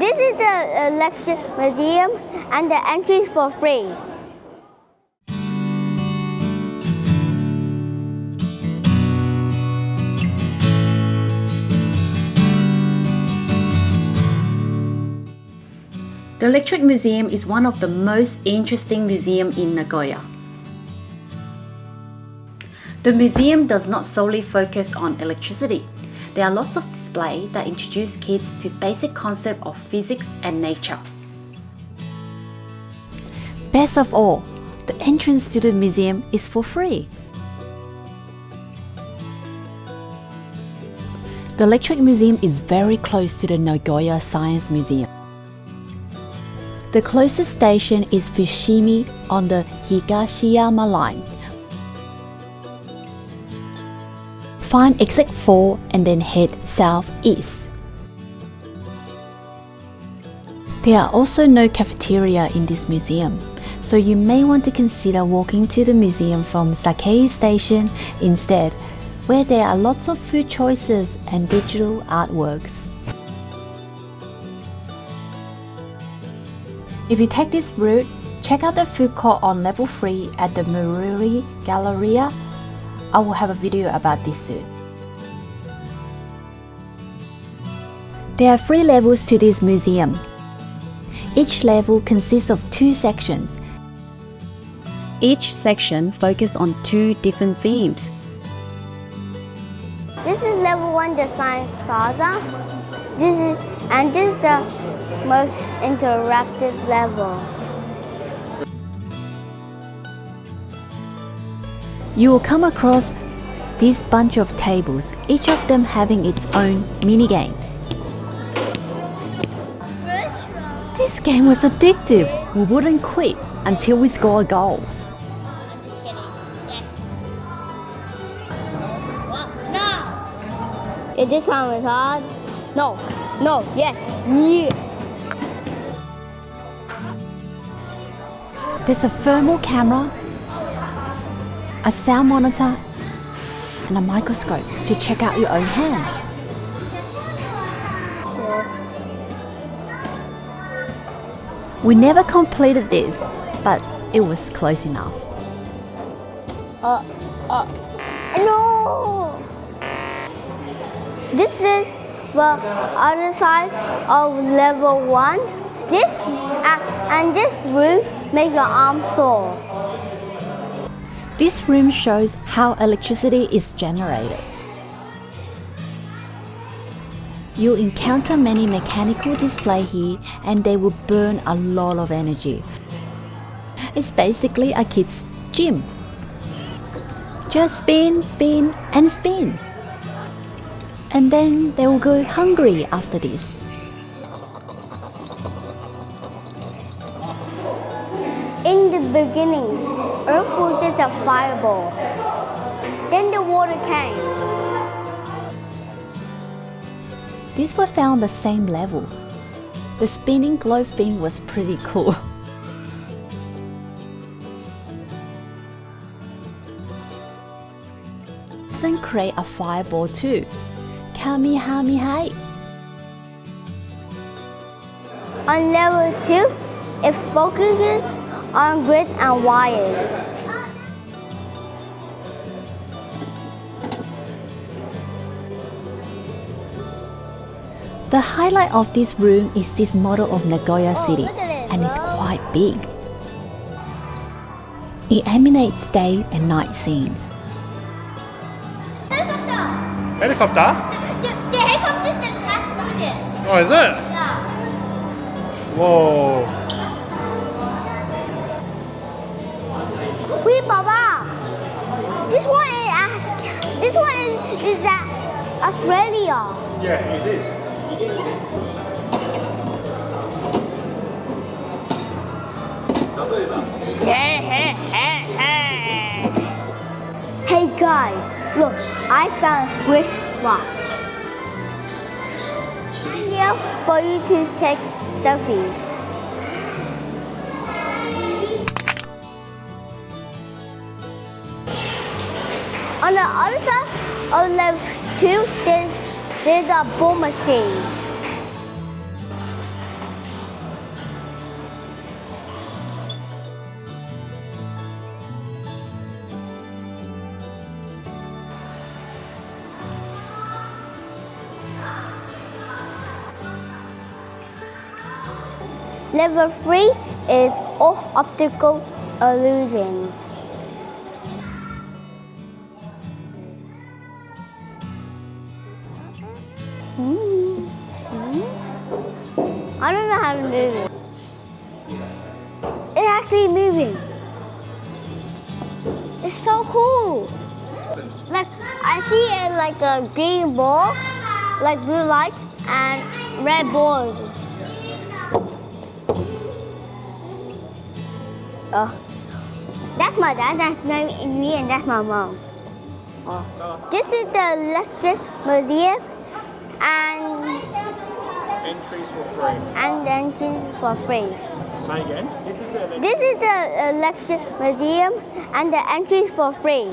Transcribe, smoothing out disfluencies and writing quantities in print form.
This is the Electric Museum and the entry is for free. The Electric Museum is one of the most interesting museums in Nagoya. The museum does not solely focus on electricity. There are lots of displays that introduce kids to basic concepts of physics and nature. Best of all, the entrance to the museum is for free. The Electric Museum is very close to the Nagoya Science Museum. The closest station is Fushimi on the Higashiyama line. Find exit 4 and then head southeast. There are also no cafeteria in this museum, so you may want to consider walking to the museum from Sakei Station instead, where there are lots of food choices and digital artworks. If you take this route, check out the food court on level 3 at the Mururi Galleria. I will have a video about this soon. There are 3 levels to this museum. Each level consists of 2 sections. Each section focused on 2 different themes. This is level 1, the Science Plaza. This is the most interactive level. You will come across this bunch of tables, each of them having its own mini games. This game was addictive. We wouldn't quit until we score a goal. If this one is hard, no, yes, yes. There's a thermal camera, a sound monitor, and a microscope to check out your own hands. Yes. We never completed this, but it was close enough. No! This is the other side of level 1. This room makes your arm sore. This room shows how electricity is generated. You'll encounter many mechanical displays here and they will burn a lot of energy. It's basically a kid's gym. Just spin, spin, and spin. And then they will go hungry after this. In the beginning, Earth was just a fireball. Then the water came. These were found the same level. The spinning globe thing was pretty cool. Then create a fireball too. Kamehameha. On level 2, it focuses on grid and wires. The highlight of this room is this model of Nagoya City, and it's quite big. It emulates day and night scenes. Helicopter? The helicopter that passed it. Oh, is it? Yeah. Whoa. Wait, Baba. This one is at Australia. Yeah, it is. Hey guys, look, I found a squish box. Here for you to take selfies. On the other side of level 2, there's a ball machine. Level 3 is optical illusions. I don't know how to move it. It's actually moving. It's so cool. Like I see it like a green ball, like blue light and red balls. Oh, that's my dad. That's me, and that's my mom. Oh. This is the electric museum, and Entries for free. the entries for free. Say again. This is This is the electric museum, and the entries for free.